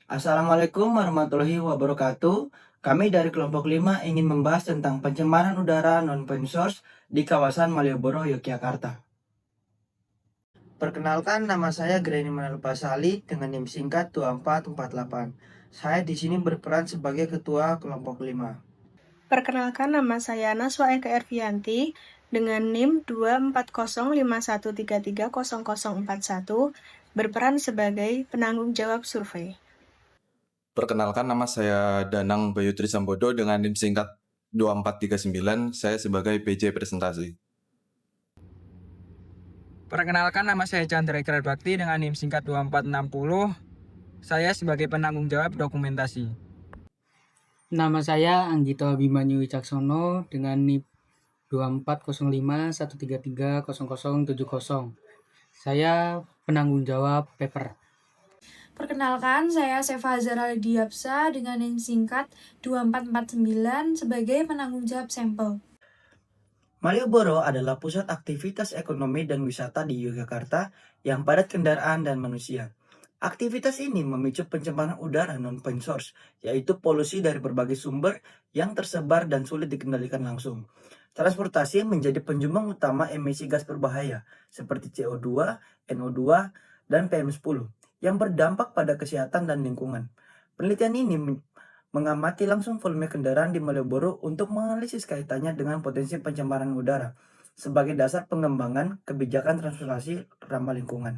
Assalamualaikum warahmatullahi wabarakatuh. Kami dari kelompok 5 ingin membahas tentang pencemaran udara non-point source di kawasan Malioboro, Yogyakarta. Perkenalkan, nama saya Greni Manuel Pasali dengan NIM singkat 2448. Saya di sini berperan sebagai ketua kelompok 5. Perkenalkan, nama saya Naswa Eka Ervianti dengan NIM 24051330041 berperan sebagai penanggung jawab survei. Perkenalkan, nama saya Danang Bayu Trisambodo dengan NIM singkat 2439. Saya sebagai PJ Presentasi. Perkenalkan, nama saya Chandra Ikrar Bakti dengan NIM singkat 2460. Saya sebagai penanggung jawab dokumentasi. Nama saya Anggito Abimanyu Wicaksono dengan NIM 240513300070. Saya penanggung jawab paper. Perkenalkan, saya Sefa Zara Diapsa dengan NIM singkat 2449 sebagai penanggung jawab sampel. Malioboro adalah pusat aktivitas ekonomi dan wisata di Yogyakarta yang padat kendaraan dan manusia. Aktivitas ini memicu pencemaran udara non-point source, yaitu polusi dari berbagai sumber yang tersebar dan sulit dikendalikan langsung. Transportasi menjadi penyumbang utama emisi gas berbahaya seperti CO2, NO2, dan PM10 yang berdampak pada kesehatan dan lingkungan. Penelitian ini mengamati langsung volume kendaraan di Malioboro untuk menganalisis kaitannya dengan potensi pencemaran udara sebagai dasar pengembangan kebijakan transportasi ramah lingkungan.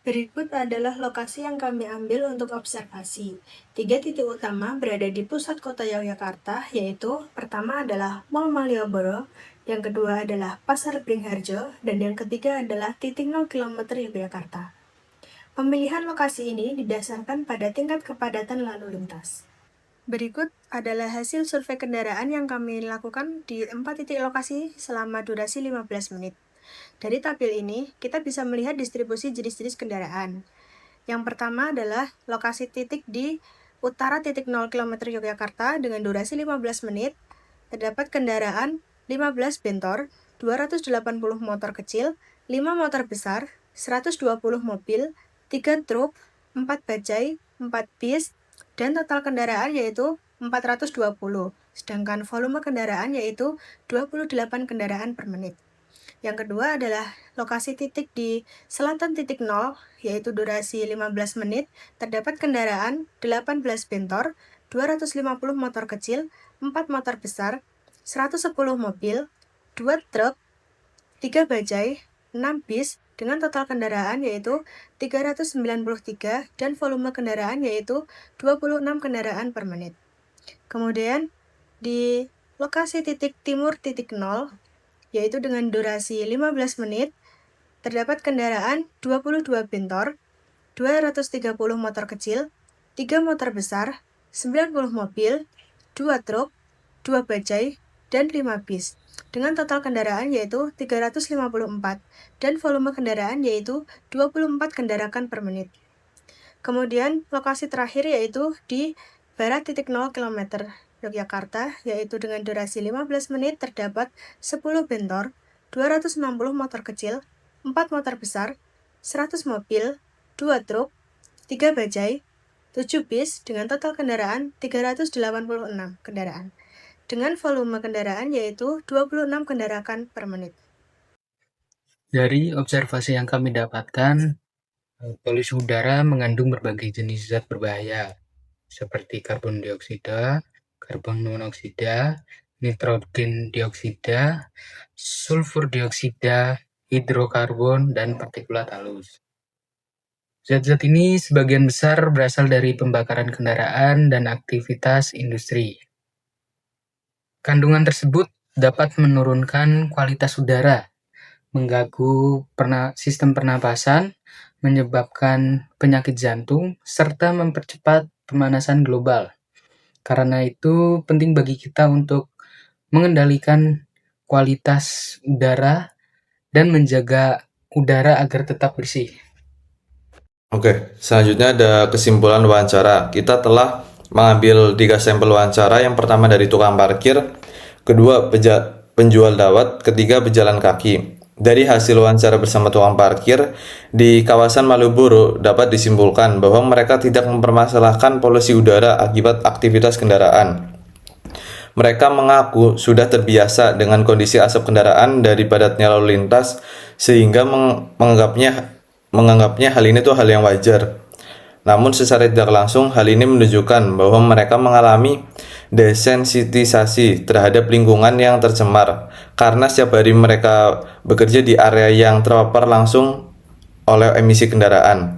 Berikut adalah lokasi yang kami ambil untuk observasi. 3 titik utama berada di pusat kota Yogyakarta, yaitu pertama adalah Mall Malioboro, yang kedua adalah Pasar Beringharjo, dan yang ketiga adalah titik 0 km Yogyakarta. Pemilihan lokasi ini didasarkan pada tingkat kepadatan lalu lintas. Berikut adalah hasil survei kendaraan yang kami lakukan di 4 titik lokasi selama durasi 15 menit. Dari tabel ini, kita bisa melihat distribusi jenis-jenis kendaraan. Yang pertama adalah lokasi titik di utara titik 0 km Yogyakarta dengan durasi 15 menit. Terdapat kendaraan 15 bentor, 280 motor kecil, 5 motor besar, 120 mobil, 3 truk, 4 bajai, 4 bis, dan total kendaraan yaitu 420, sedangkan volume kendaraan yaitu 28 kendaraan per menit. Yang kedua adalah lokasi titik di selatan titik 0, yaitu durasi 15 menit, terdapat kendaraan 18 bentor, 250 motor kecil, 4 motor besar, 110 mobil, 2 truk, 3 bajai, 6 bis, dengan total kendaraan yaitu 393 dan volume kendaraan yaitu 26 kendaraan per menit. Kemudian di lokasi titik timur titik 0, yaitu dengan durasi 15 menit, terdapat kendaraan 22 bentor, 230 motor kecil, 3 motor besar, 90 mobil, 2 truk, 2 bajai, dan 5 bis, dengan total kendaraan yaitu 354 dan volume kendaraan yaitu 24 kendaraan per menit. Kemudian lokasi terakhir yaitu di barat titik 0 km Yogyakarta, yaitu dengan durasi 15 menit terdapat 10 bentor, 260 motor kecil, 4 motor besar, 100 mobil, 2 truk, 3 bajai, 7 bis dengan total kendaraan 386 kendaraan. Dengan volume kendaraan yaitu 26 kendaraan per menit. Dari observasi yang kami dapatkan, polusi udara mengandung berbagai jenis zat berbahaya seperti karbon dioksida, karbon monoksida, nitrogen dioksida, sulfur dioksida, hidrokarbon, dan partikulat halus. Zat-zat ini sebagian besar berasal dari pembakaran kendaraan dan aktivitas industri. Kandungan tersebut dapat menurunkan kualitas udara, mengganggu sistem pernapasan, menyebabkan penyakit jantung, serta mempercepat pemanasan global. Karena itu, penting bagi kita untuk mengendalikan kualitas udara dan menjaga udara agar tetap bersih. Oke, selanjutnya ada kesimpulan wawancara. Kita telah mengambil 3 sampel wawancara. Yang pertama dari tukang parkir, kedua penjual dawet, ketiga pejalan kaki. Dari hasil wawancara bersama tukang parkir di kawasan Malioboro dapat disimpulkan bahwa mereka tidak mempermasalahkan polusi udara akibat aktivitas kendaraan. Mereka mengaku sudah terbiasa dengan kondisi asap kendaraan dari padatnya lalu lintas sehingga menganggapnya hal ini tuh hal yang wajar. Namun secara tidak langsung hal ini menunjukkan bahwa mereka mengalami desensitisasi terhadap lingkungan yang tercemar karena setiap hari mereka bekerja di area yang terpapar langsung oleh emisi kendaraan.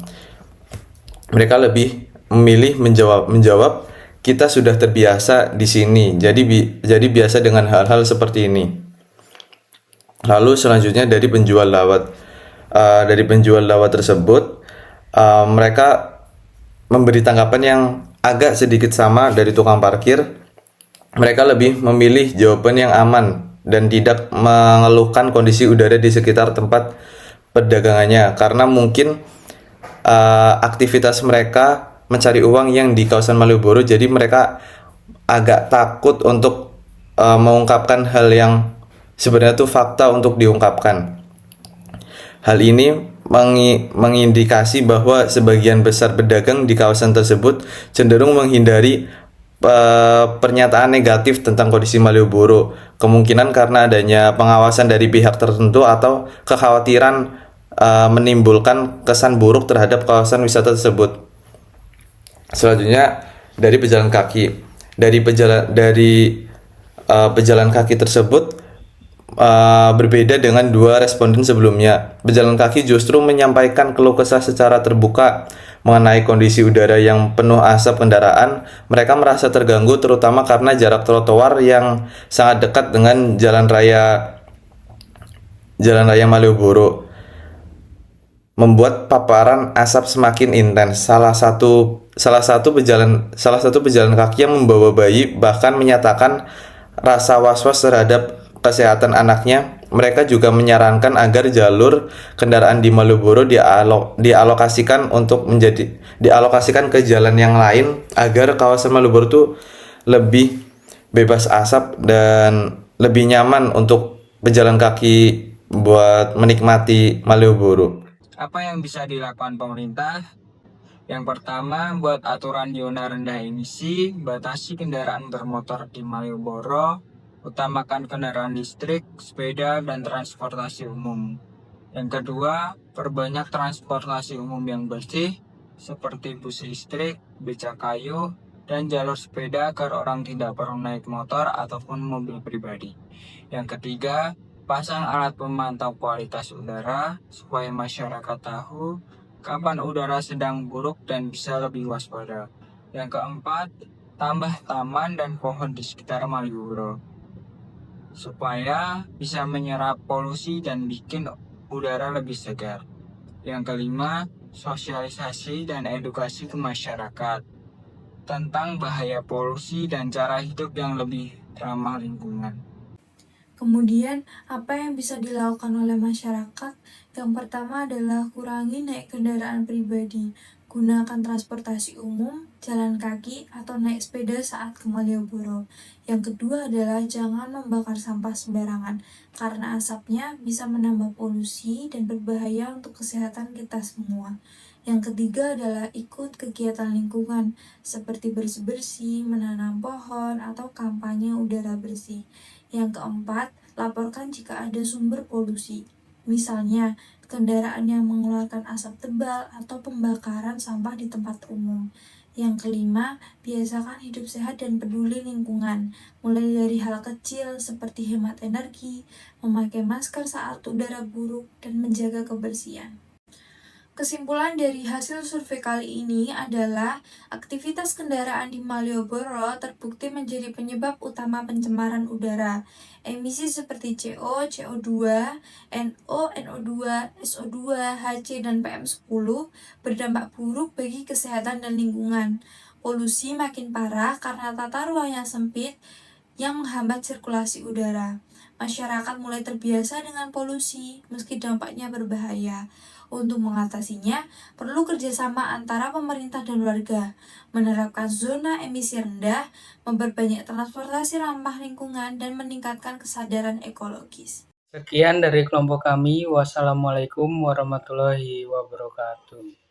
Mereka lebih memilih menjawab kita sudah terbiasa di sini. Jadi biasa dengan hal-hal seperti ini. Lalu selanjutnya dari penjual lawat. Dari penjual lawat tersebut mereka memberi tanggapan yang agak sedikit sama dari tukang parkir. Mereka lebih memilih jawaban yang aman dan tidak mengeluhkan kondisi udara di sekitar tempat perdagangannya karena mungkin aktivitas mereka mencari uang yang di kawasan Malioboro, jadi mereka agak takut untuk mengungkapkan hal yang sebenarnya itu fakta untuk diungkapkan. Hal ini mengindikasi bahwa sebagian besar pedagang di kawasan tersebut cenderung menghindari pernyataan negatif tentang kondisi Malioboro, kemungkinan karena adanya pengawasan dari pihak tertentu atau kekhawatiran menimbulkan kesan buruk terhadap kawasan wisata tersebut. Selanjutnya dari pejalan kaki. Dari pejalan kaki tersebut berbeda dengan dua responden sebelumnya. Pejalan kaki justru menyampaikan keluh kesah secara terbuka mengenai kondisi udara yang penuh asap kendaraan. Mereka merasa terganggu terutama karena jarak trotoar yang sangat dekat dengan Jalan Raya Malioboro membuat paparan asap semakin intens. Salah satu pejalan kaki yang membawa bayi bahkan menyatakan rasa was-was terhadap kesehatan anaknya. Mereka juga menyarankan agar jalur kendaraan di Malioboro dialokasikan ke jalan yang lain agar kawasan Malioboro itu lebih bebas asap dan lebih nyaman untuk pejalan kaki buat menikmati Malioboro. Apa yang bisa dilakukan pemerintah? Yang pertama, buat aturan zona rendah emisi, batasi kendaraan bermotor di Malioboro, utamakan kendaraan listrik, sepeda, dan transportasi umum. Yang kedua, perbanyak transportasi umum yang bersih, seperti bus listrik, becak kayu, dan jalur sepeda agar orang tidak perlu naik motor ataupun mobil pribadi. Yang ketiga, pasang alat pemantau kualitas udara supaya masyarakat tahu kapan udara sedang buruk dan bisa lebih waspada. Yang keempat, tambah taman dan pohon di sekitar Malioboro supaya bisa menyerap polusi dan bikin udara lebih segar. Yang kelima, sosialisasi dan edukasi ke masyarakat tentang bahaya polusi dan cara hidup yang lebih ramah lingkungan. Kemudian, apa yang bisa dilakukan oleh masyarakat? Yang pertama adalah kurangi naik kendaraan pribadi, gunakan transportasi umum, jalan kaki, atau naik sepeda saat ke Malioboro. Yang kedua adalah jangan membakar sampah sembarangan, karena asapnya bisa menambah polusi dan berbahaya untuk kesehatan kita semua. Yang ketiga adalah ikut kegiatan lingkungan, seperti bersih-bersih, menanam pohon, atau kampanye udara bersih. Yang keempat, laporkan jika ada sumber polusi. Misalnya, kendaraan yang mengeluarkan asap tebal atau pembakaran sampah di tempat umum. Yang kelima, biasakan hidup sehat dan peduli lingkungan, mulai dari hal kecil seperti hemat energi, memakai masker saat udara buruk, dan menjaga kebersihan. Kesimpulan dari hasil survei kali ini adalah aktivitas kendaraan di Malioboro terbukti menjadi penyebab utama pencemaran udara. Emisi seperti CO, CO2, NO, NO2, SO2, HC, dan PM10 berdampak buruk bagi kesehatan dan lingkungan. Polusi makin parah karena tata ruang yang sempit yang menghambat sirkulasi udara. Masyarakat mulai terbiasa dengan polusi meski dampaknya berbahaya. Untuk mengatasinya, perlu kerjasama antara pemerintah dan warga, menerapkan zona emisi rendah, memperbanyak transportasi ramah lingkungan, dan meningkatkan kesadaran ekologis. Sekian dari kelompok kami. Wassalamualaikum warahmatullahi wabarakatuh.